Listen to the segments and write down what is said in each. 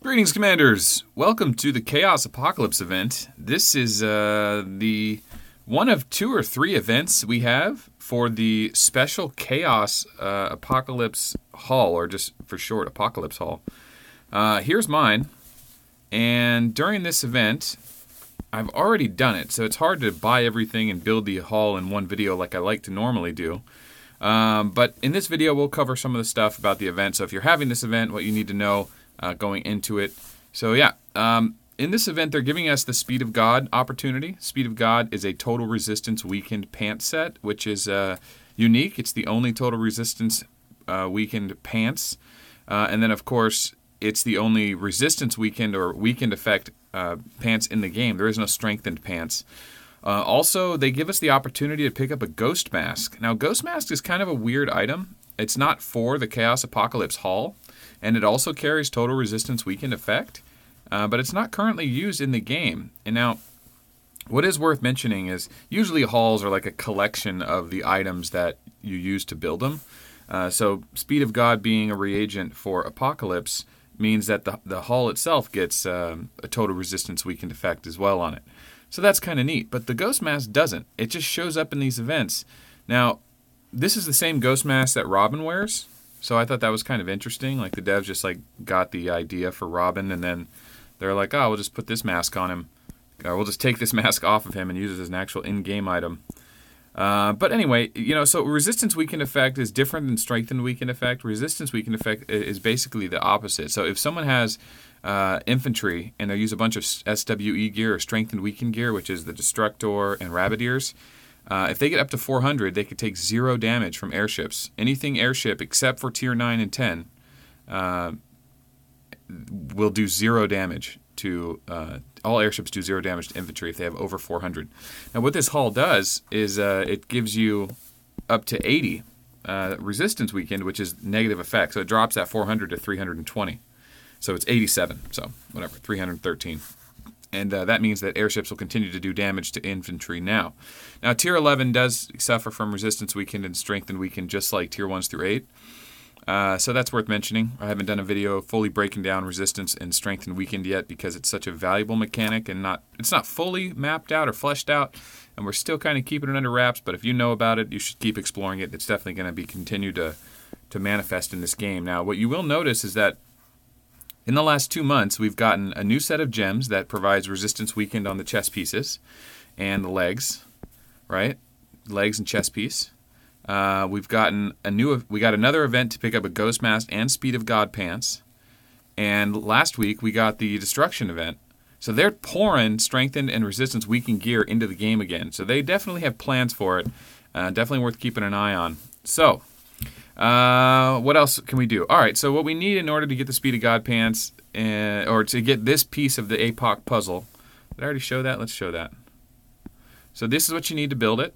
Greetings, Commanders! Welcome to the Chaos Apocalypse event. This is the one of 2 or 3 events we have for the special Chaos Apocalypse Haul, or just for short, Apocalypse Haul. Here's mine, and during this event, I've already done it, so it's hard to buy everything and build the haul in one video like I like to normally do. But in this video, we'll cover some of the stuff about the event. So if you're having this event, what you need to know going into it. So yeah, in this event, they're giving us the Speed of God opportunity. Speed of God is a total resistance weakened pants set, which is unique. It's the only total resistance weakened pants. And then, of course, it's the only resistance weakened or weakened effect pants in the game. There is no strengthened pants. Also, they give us the opportunity to pick up a Ghost Mask. Now, Ghost Mask is kind of a weird item. It's not for the Chaos Apocalypse Haul, and it also carries total resistance weakened effect, but it's not currently used in the game. And now, what is worth mentioning is usually hauls are like a collection of the items that you use to build them. So Speed of God being a reagent for Apocalypse means that the haul itself gets a total resistance weakened effect as well on it. So that's kind of neat, but the Ghost Mask doesn't. It just shows up in these events. Now, this is the same Ghost Mask that Robin wears, so I thought that was kind of interesting. Like, the devs just like got the idea for Robin, and then they're like, oh, we'll just put this mask on him. Or we'll just take this mask off of him and use it as an actual in-game item. But anyway, so resistance weakened effect is different than strengthened weakened effect. Resistance weakened effect is basically the opposite. So if someone has infantry and they use a bunch of SWE gear or strengthened weakened gear, which is the Destructor and Rabbiteers, if they get up to 400, they could take 0 damage from airships. Anything airship except for tier 9 and 10 will do 0 damage to all airships. Do 0 damage to infantry if they have over 400. Now, what this haul does is it gives you up to 80 resistance weakened, which is negative effect. So it drops that 400 to 320. So it's 87. So whatever, 313. And that means that airships will continue to do damage to infantry now. Now, Tier 11 does suffer from resistance weakened and strengthened weakened, just like Tier 1s through 8. So that's worth mentioning. I haven't done a video fully breaking down resistance and strengthened weakened yet because it's such a valuable mechanic and it's not fully mapped out or fleshed out, and we're still kind of keeping it under wraps. But if you know about it, you should keep exploring it. It's definitely going to be continued to manifest in this game. Now, what you will notice is that in the last 2 months, we've gotten a new set of gems that provides resistance weakened on the chest pieces and the legs, right? Legs and chest piece. We've gotten we got another event to pick up a Ghost Mask and Speed of God pants. And last week, we got the Destruction event. So they're pouring strengthened and resistance weakened gear into the game again. So they definitely have plans for it. Definitely worth keeping an eye on. So, what else can we do? All right, so what we need in order to get the Speed of God pants, or to get this piece of the APOC puzzle. Did I already show that? Let's show that. So this is what you need to build it.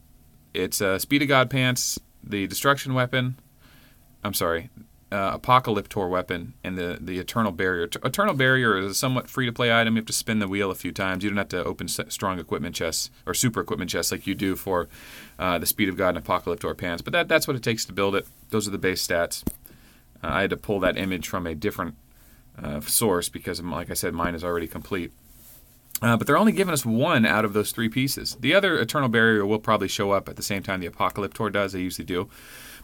It's Speed of God pants, the Destruction weapon, Apocalyptor weapon, and the Eternal Barrier. Eternal Barrier is a somewhat free-to-play item. You have to spin the wheel a few times. You don't have to open strong equipment chests or super equipment chests like you do for the Speed of God and Apocalyptor pants. But that's what it takes to build it. Those are the base stats. I had to pull that image from a different source because, like I said, mine is already complete. But they're only giving us 1 out of those 3 pieces. The other Eternal Barrier will probably show up at the same time the Apocalyptor does. They usually do.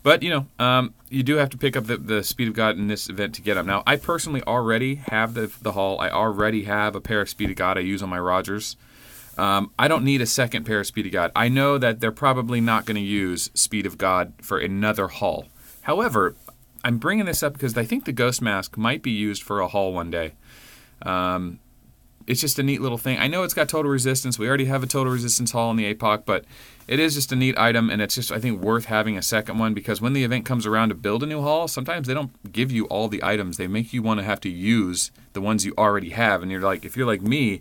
But, you do have to pick up the Speed of God in this event to get them. Now, I personally already have the haul. I already have a pair of Speed of God I use on my Rogers. I don't need a second pair of Speed of God. I know that they're probably not going to use Speed of God for another haul. However, I'm bringing this up because I think the Ghost Mask might be used for a haul one day. It's just a neat little thing. I know it's got total resistance. We already have a total resistance haul in the APOC, but it is just a neat item, and it's just, I think, worth having a second one because when the event comes around to build a new haul, sometimes they don't give you all the items. They make you want to have to use the ones you already have, and you're like, if you're like me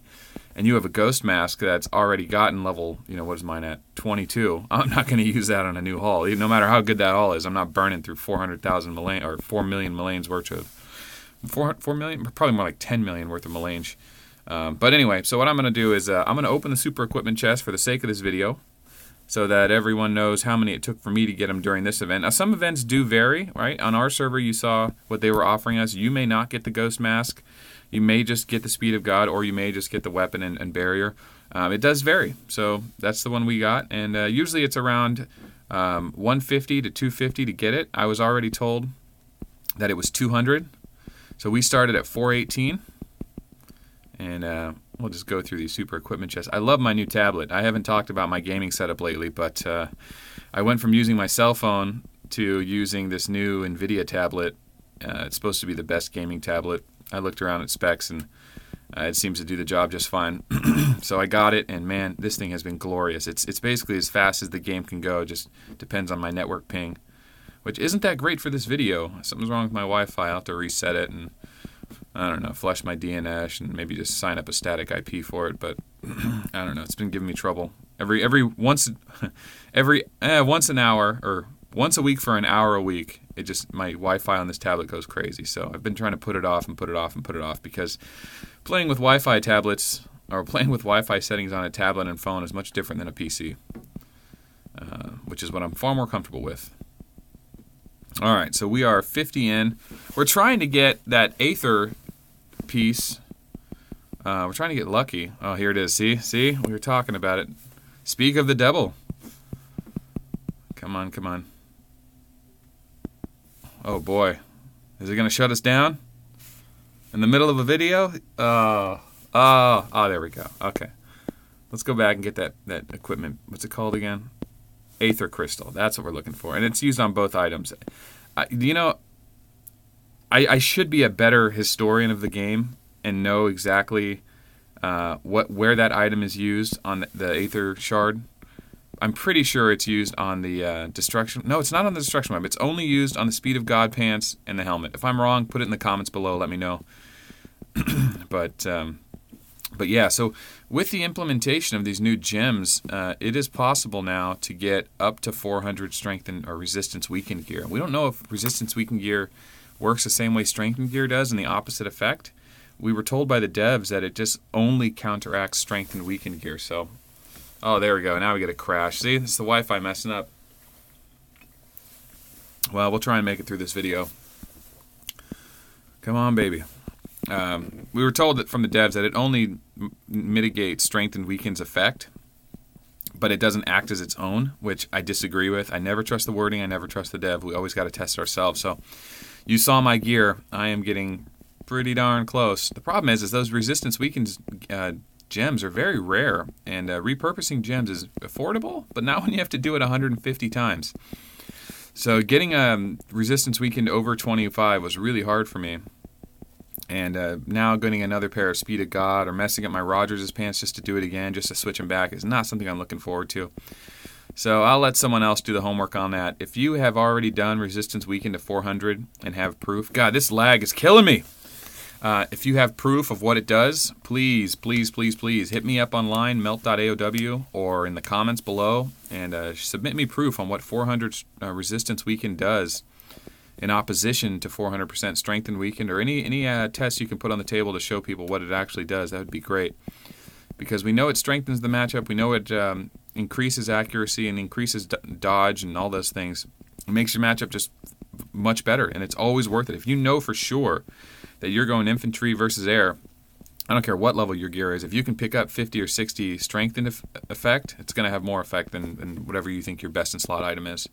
and you have a Ghost Mask that's already gotten level, what is mine at, 22, I'm not going to use that on a new haul. No matter how good that haul is, I'm not burning through 400,000 Melange, or 4 million Melange worth of, 4 million? Probably more like 10 million worth of Melange. But anyway, so what I'm going to do is I'm going to open the super equipment chest for the sake of this video. so that everyone knows how many it took for me to get them during this event. Now, some events do vary, right? On our server, you saw what they were offering us. You may not get the Ghost Mask. You may just get the Speed of God, or you may just get the Weapon and Barrier. It does vary. So that's the one we got. And usually it's around 150 to 250 to get it. I was already told that it was 200. So we started at 418. And we'll just go through these super equipment chests. I love my new tablet. I haven't talked about my gaming setup lately, but I went from using my cell phone to using this new NVIDIA tablet. It's supposed to be the best gaming tablet. I looked around at specs, and it seems to do the job just fine. So I got it, and man, this thing has been glorious. It's basically as fast as the game can go. It just depends on my network ping, which isn't that great for this video. Something's wrong with my Wi-Fi. I'll have to reset it and, I don't know, flush my DNS and maybe just sign up a static IP for it. But I don't know. It's been giving me trouble once an hour, or once a week for an hour a week. It just, my Wi-Fi on this tablet goes crazy. So I've been trying to put it off and put it off and put it off, because playing with Wi-Fi tablets, or playing with Wi-Fi settings on a tablet and phone, is much different than a PC, which is what I'm far more comfortable with. All right, so we are 50 in. We're trying to get that Aether piece. We're trying to get lucky. Oh, here it is. See? We were talking about it. Speak of the devil. Come on, come on. Oh, boy. Is it going to shut us down? In the middle of a video? Oh, there we go. Okay. Let's go back and get that equipment. What's it called again? Aether Crystal. That's what we're looking for. And it's used on both items. I should be a better historian of the game and know exactly where that item is used on the Aether Shard. I'm pretty sure it's used on the Destruction... No, it's not on the Destruction Web. It's only used on the Speed of God pants and the helmet. If I'm wrong, put it in the comments below. Let me know. But yeah, so with the implementation of these new gems, it is possible now to get up to 400 strengthened or resistance weakened gear. We don't know if resistance weakened gear works the same way strengthened gear does, and the opposite effect. We were told by the devs that it just only counteracts strengthened weakened gear. So, oh, there we go. Now we get a crash. See, it's the Wi-Fi messing up. Well, we'll try and make it through this video. Come on, baby. We were told that from the devs that it only mitigates strength and weakens effect, but it doesn't act as its own, which I disagree with. I never trust the wording. I never trust the dev. We always got to test ourselves. So you saw my gear. I am getting pretty darn close. The problem is those resistance weakens gems are very rare, and repurposing gems is affordable, but not when you have to do it 150 times. So getting resistance weakened over 25 was really hard for me. And now getting another pair of Speed of God or messing up my Rogers' pants just to do it again, just to switch them back, is not something I'm looking forward to. So I'll let someone else do the homework on that. If you have already done Resistance Weakened to 400 and have proof... God, this lag is killing me! If you have proof of what it does, please, please, please, please hit me up online, Melt AOW, or in the comments below, and submit me proof on what 400 Resistance Weakened does in opposition to 400% strengthened weakened, or any tests you can put on the table to show people what it actually does. That would be great, because we know it strengthens the matchup. We know it increases accuracy and increases dodge and all those things. It makes your matchup just much better, and it's always worth it. If you know for sure that you're going infantry versus air, I don't care what level your gear is, if you can pick up 50 or 60 strengthened effect, it's going to have more effect than whatever you think your best in slot item is.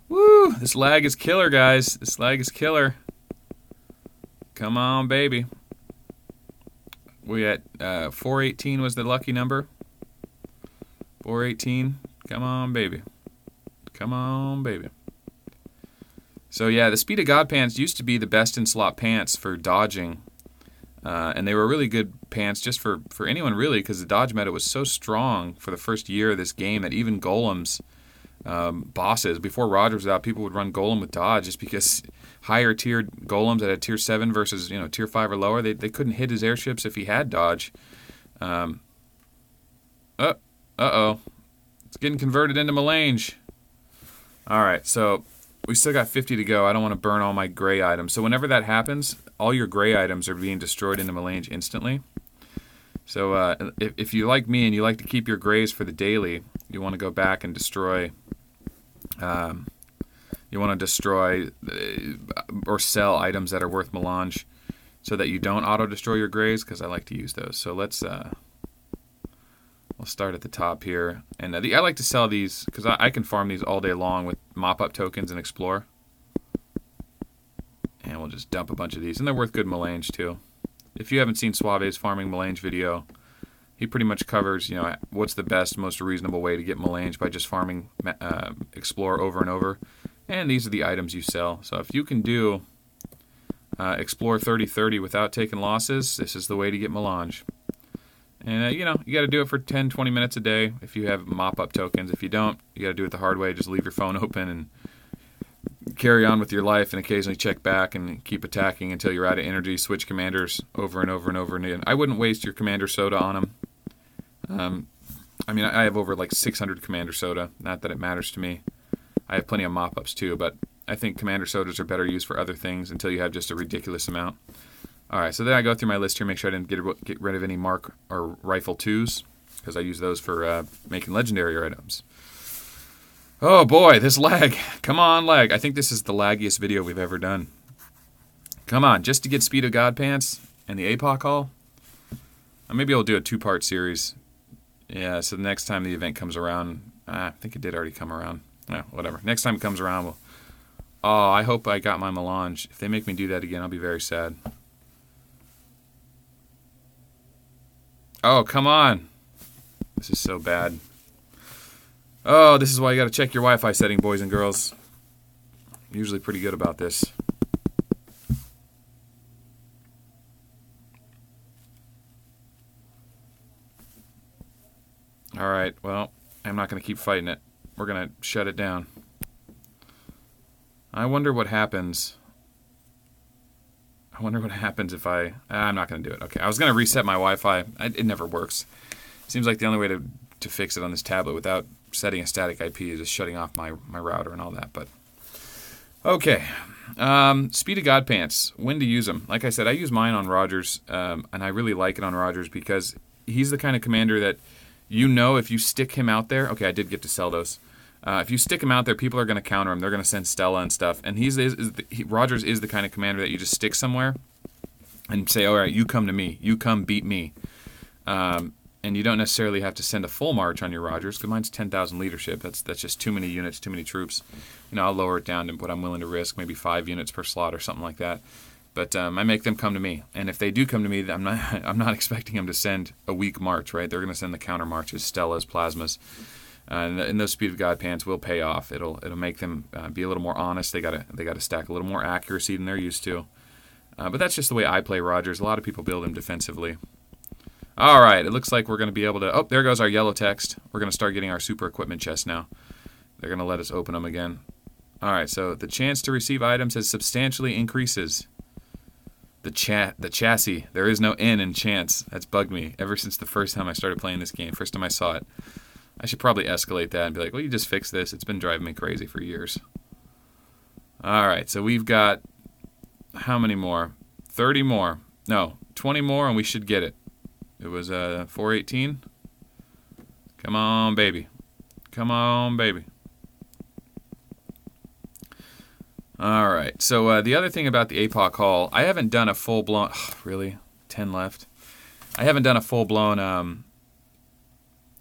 Woo! This lag is killer, guys. This lag is killer. Come on, baby. We at 418 was the lucky number. 418. Come on, baby. Come on, baby. So yeah, the Speed of God pants used to be the best in slot pants for dodging. And they were really good pants just for anyone, really, because the dodge meta was so strong for the first year of this game that even golems... bosses, before Rogers was out, people would run golem with dodge just because higher tiered golems that had tier 7 versus tier 5 or lower, they couldn't hit his airships if he had dodge. Uh-oh. It's getting converted into melange. Alright, so we still got 50 to go. I don't want to burn all my gray items. So whenever that happens, all your gray items are being destroyed into melange instantly. So if you like me and you like to keep your grays for the daily, you want to go back and destroy. You want to destroy or sell items that are worth melange, so that you don't auto destroy your grays. Because I like to use those. So let's. We'll start at the top here, and I like to sell these because I can farm these all day long with mop-up tokens and explore. And we'll just dump a bunch of these, and they're worth good melange too. If you haven't seen Suave's farming melange video, he pretty much covers, what's the best, most reasonable way to get melange by just farming explore over and over. And these are the items you sell. So if you can do explore 30-30 without taking losses, this is the way to get melange. And, you got to do it for 10, 20 minutes a day if you have mop-up tokens. If you don't, you got to do it the hard way. Just leave your phone open and carry on with your life, and occasionally check back and keep attacking until you're out of energy. Switch commanders over and over and over again. I wouldn't waste your commander soda on them. I have over like 600 commander soda. Not that it matters to me. I have plenty of mop-ups too, but I think commander sodas are better used for other things until you have just a ridiculous amount. All right, so then I go through my list here, make sure I didn't get rid of any Mark or Rifle 2s, because I use those for making legendary items. Oh boy, this lag. Come on, lag. I think this is the laggiest video we've ever done. Come on, just to get Speed of God Pants and the APOC haul. Maybe I'll do a 2-part series. Yeah, so the next time the event comes around, I think it did already come around. Whatever. Next time it comes around, I hope I got my melange. If they make me do that again, I'll be very sad. Oh, come on. This is so bad. Oh, this is why you got to check your Wi-Fi setting, boys and girls. I'm usually pretty good about this. All right, well, I'm not going to keep fighting it. We're going to shut it down. I wonder what happens. I wonder what happens if I'm not going to do it. Okay, I was going to reset my Wi-Fi. It never works. Seems like the only way to fix it on this tablet without setting a static IP is just shutting off my router and all that. But okay, Speed of God Pants. When to use them? Like I said, I use mine on Rogers, and I really like it on Rogers because he's the kind of commander that if you stick him out there. Okay, I did get to sell those. If you stick him out there, people are going to counter him. They're going to send Stella and stuff. And Rogers is the kind of commander that you just stick somewhere and say, all right, you come to me. You come beat me. And you don't necessarily have to send a full march on your Rogers, because mine's 10,000 leadership. That's just too many units, too many troops. I'll lower it down to what I'm willing to risk, maybe 5 units per slot or something like that. But I make them come to me. And if they do come to me, I'm not expecting them to send a weak march, right? They're going to send the counter marches, Stellas, Plasmas. And those Speed of God Pants will pay off. It'll make them be a little more honest. They gotta stack a little more accuracy than they're used to. But that's just the way I play Rogers. A lot of people build him defensively. All right, it looks like we're going to be able to... Oh, there goes our yellow text. We're going to start getting our super equipment chest now. They're going to let us open them again. All right, so the chance to receive items has substantially increases. The chassis. There is no N in chance. That's bugged me ever since the first time I started playing this game. First time I saw it. I should probably escalate that and be like, well, you just fix this. It's been driving me crazy for years. All right, so we've got how many more? 30 more. No, 20 more, and we should get it. It was 418. Come on, baby. Come on, baby. All right, so the other thing about the APOC haul, I haven't done a full-blown... really? 10 left? I haven't done a full-blown...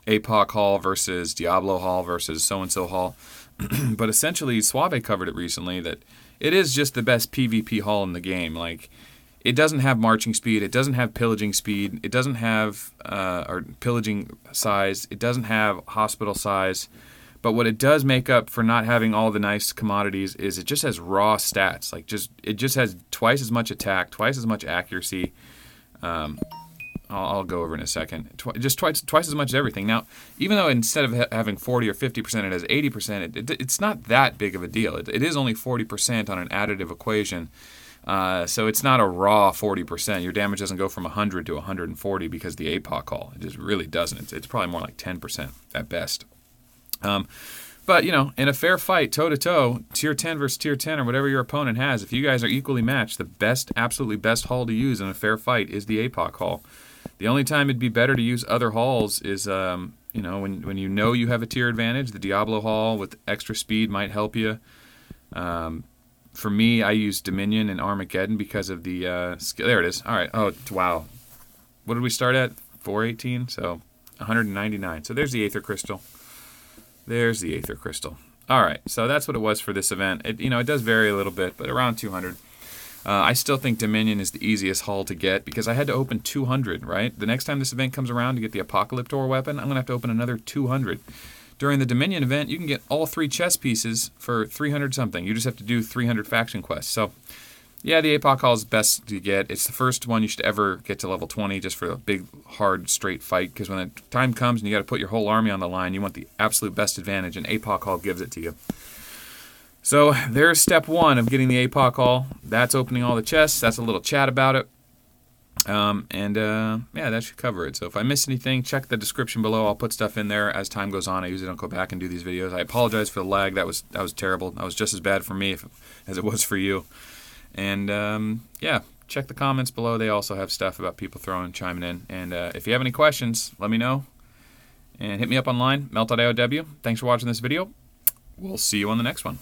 APOC haul versus Diablo haul versus so-and-so haul. But essentially, Suave covered it recently that it is just the best PvP haul in the game. Like, it doesn't have marching speed. It doesn't have pillaging speed. It doesn't have or pillaging size. It doesn't have hospital size. But what it does make up for not having all the nice commodities is it just has raw stats. Like, it just has twice as much attack, twice as much accuracy. I'll go over in a second. Just twice as much as everything. Now, even though instead of having 40 or 50%, it has 80%, it's not that big of a deal. It is only 40% on an additive equation. So it's not a raw 40%. Your damage doesn't go from 100 to 140 because the APOC haul. It just really doesn't. It's probably more like 10% at best. But, in a fair fight, toe-to-toe, tier 10 versus tier 10 or whatever your opponent has, if you guys are equally matched, the absolutely best haul to use in a fair fight is the APOC haul. The only time it'd be better to use other hauls is you know, when you have a tier advantage, the Diablo Hall with extra speed might help you. For me, I use Dominion and Armageddon because of the there it is. All right. Oh, wow. What did we start at? 418. So 199. So there's the Aether Crystal. There's the Aether Crystal. All right. So that's what it was for this event. It does vary a little bit, but around 200. I still think Dominion is the easiest haul to get because I had to open 200, right? The next time this event comes around to get the Apocalyptor weapon, I'm going to have to open another 200. During the Dominion event, you can get all 3 chest pieces for 300 something. You just have to do 300 faction quests. So, yeah, the Apoc Hall is best to get. It's the first one you should ever get to level 20 just for a big, hard, straight fight. Because when the time comes and you got to put your whole army on the line, you want the absolute best advantage, and Apoc Hall gives it to you. So there's step 1 of getting the Apoc Hall. That's opening all the chests. That's a little chat about it. Yeah, that should cover it. So if I miss anything, check the description below. I'll put stuff in there as time goes on. I usually don't go back and do these videos. I apologize for the lag. That was terrible. That was just as bad for me as it was for you. And yeah, check the comments below. They also have stuff about people chiming in. And if you have any questions, let me know. And hit me up online, Melt AOW. Thanks for watching this video. We'll see you on the next one.